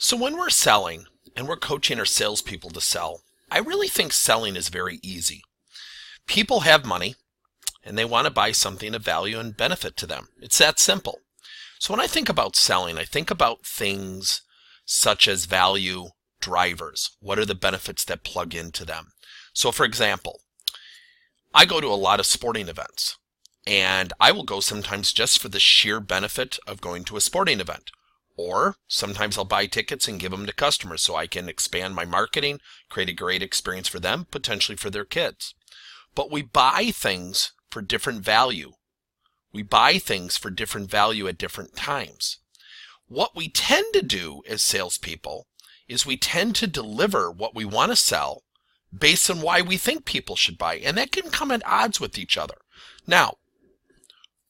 So when we're selling and we're coaching our salespeople to sell, I really think selling is very easy. People have money and they want to buy something of value and benefit to them. It's that simple. So when I think about selling, I think about things such as value drivers. What are the benefits that plug into them? So for example, I go to a lot of sporting events and I will go sometimes just for the sheer benefit of going to a sporting event. Or sometimes I'll buy tickets and give them to customers so I can expand my marketing, create a great experience for them, potentially for their kids. But we buy things for different value. We buy things for different value at different times. What we tend to do as salespeople is we tend to deliver what we want to sell based on why we think people should buy. And that can come at odds with each other. Now,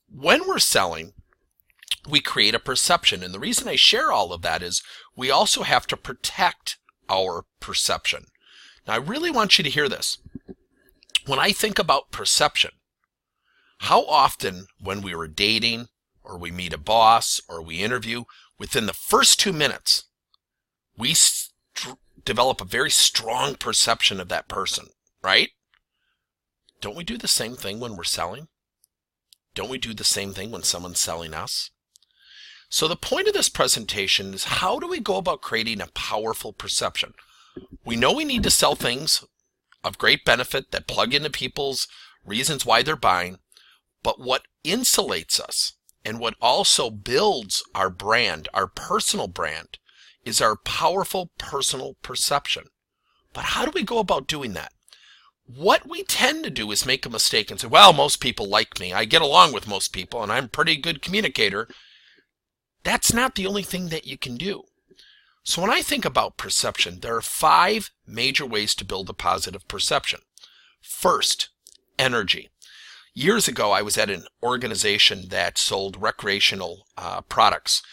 when we're selling, we create a perception. And the reason I share all of that is we also have to protect our perception. Now, I really want you to hear this. When I think about perception, how often when we were dating or we meet a boss or we interview, within the first 2 minutes, we develop a very strong perception of that person, right? Don't we do the same thing when we're selling? Don't we do the same thing when someone's selling us? So the point of this presentation is how do we go about creating a powerful perception? We know we need to sell things of great benefit that plug into people's reasons why they're buying, but what insulates us and what also builds our brand, our personal brand, is our powerful personal perception. But how do we go about doing that? What we tend to do is make a mistake and say, well, most people like me. I get along with most people and I'm a pretty good communicator. That's not the only thing that you can do. So when I think about perception, there are 5 major ways to build a positive perception. First, energy. Years ago, I was at an organization that sold recreational products,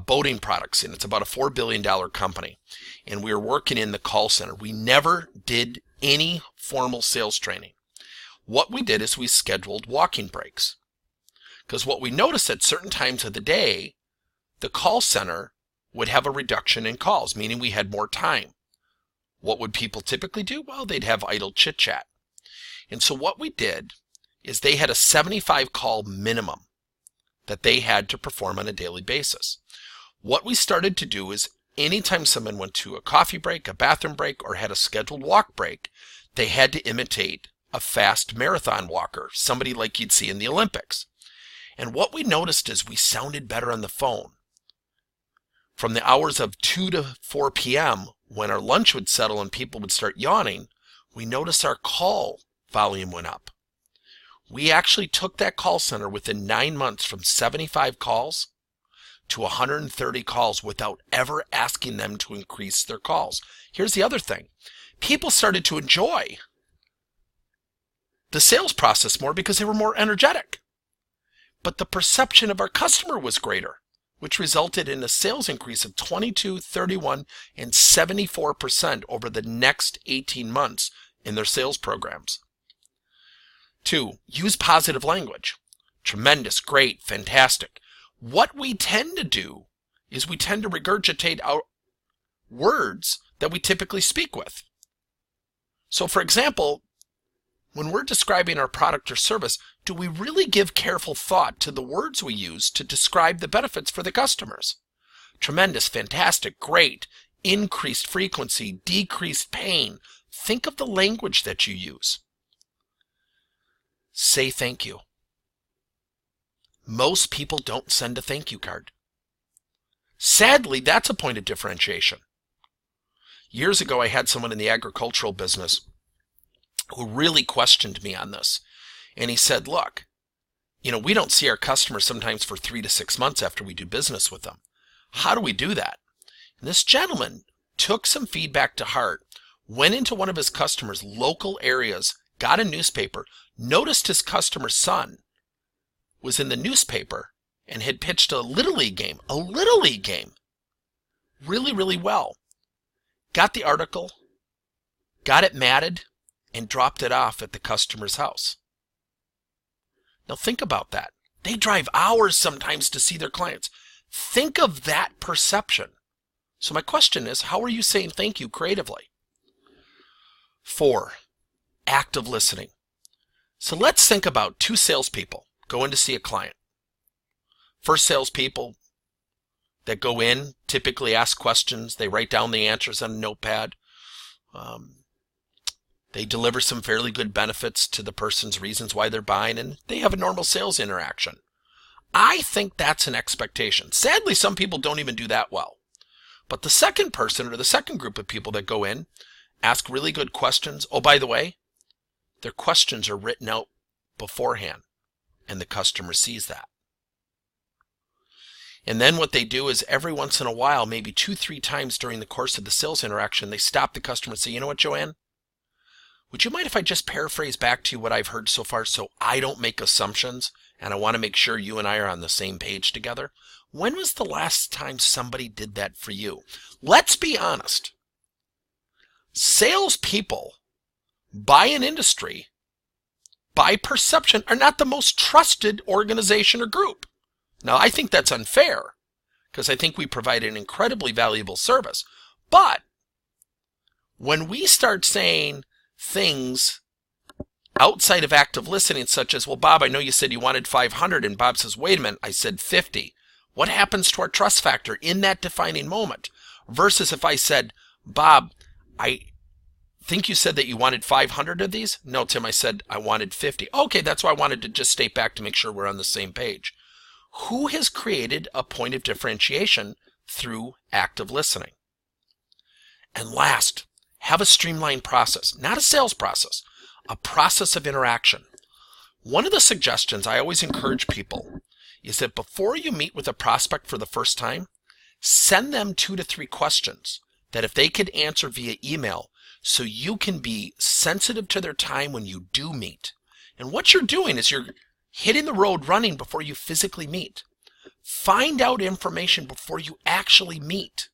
boating products, and it's about a $4 billion company. And we were working in the call center. We never did any formal sales training. What we did is we scheduled walking breaks. Because what we noticed at certain times of the day, the call center would have a reduction in calls, meaning we had more time. What would people typically do? Well, they'd have idle chit-chat. And so what we did is they had a 75 call minimum that they had to perform on a daily basis. What we started to do is anytime someone went to a coffee break, a bathroom break, or had a scheduled walk break, they had to imitate a fast marathon walker, somebody like you'd see in the Olympics. And what we noticed is we sounded better on the phone. From the hours of 2 to 4 p.m., when our lunch would settle and people would start yawning, we noticed our call volume went up. We actually took that call center within 9 months from 75 calls to 130 calls without ever asking them to increase their calls. Here's the other thing. People started to enjoy the sales process more because they were more energetic. But the perception of our customer was greater, which resulted in a sales increase of 22, 31, and 74% over the next 18 months in their sales programs. 2, use positive language. Tremendous, great, fantastic. What we tend to do is we tend to regurgitate our words that we typically speak with. So for example, when we're describing our product or service, do we really give careful thought to the words we use to describe the benefits for the customers? Tremendous, fantastic, great, increased frequency, decreased pain. Think of the language that you use. Say thank you. Most people don't send a thank you card. Sadly, that's a point of differentiation. Years ago, I had someone in the agricultural business who really questioned me on this. And he said, look, we don't see our customers sometimes for 3 to 6 months after we do business with them. How do we do that? And this gentleman took some feedback to heart, went into one of his customers' local areas, got a newspaper, noticed his customer's son was in the newspaper and had pitched a Little League game, really, really well. Got the article, got it matted, and dropped it off at the customer's house. Now think about that. They drive hours sometimes to see their clients. Think of that perception. So my question is, how are you saying thank you creatively? 4, active listening. So let's think about 2 salespeople going to see a client. First salespeople that go in typically ask questions. They write down the answers on a notepad. They deliver some fairly good benefits to the person's reasons why they're buying, and they have a normal sales interaction. I think that's an expectation. Sadly, some people don't even do that well. But the second person or the second group of people that go in ask really good questions. Oh, by the way, their questions are written out beforehand, and the customer sees that. And then what they do is every once in a while, maybe 2-3 times during the course of the sales interaction, they stop the customer and say, you know what, Joanne? Would you mind if I just paraphrase back to you what I've heard so far so I don't make assumptions and I want to make sure you and I are on the same page together? When was the last time somebody did that for you? Let's be honest. Salespeople, by an industry, by perception, are not the most trusted organization or group. Now, I think that's unfair because I think we provide an incredibly valuable service. But when we start saying things outside of active listening, such as, well, Bob, I know you said you wanted 500, and Bob says, wait a minute, I said 50. What happens to our trust factor in that defining moment? Versus if I said, Bob, I think you said that you wanted 500 of these? No, Tim, I said I wanted 50. Okay, that's why I wanted to just state back to make sure we're on the same page. Who has created a point of differentiation through active listening? And last, have a streamlined process, not a sales process, a process of interaction. One of the suggestions I always encourage people is that before you meet with a prospect for the first time, send them 2 to 3 questions that if they could answer via email so you can be sensitive to their time when you do meet. And what you're doing is you're hitting the road running before you physically meet. Find out information before you actually meet.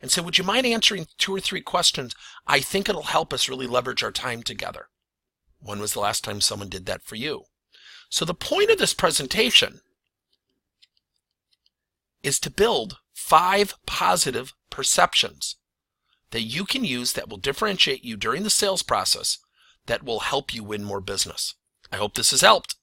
And so would you mind answering 2 or 3 questions? I think it'll help us really leverage our time together. When was the last time someone did that for you? So the point of this presentation is to build 5 positive perceptions that you can use that will differentiate you during the sales process that will help you win more business. I hope this has helped.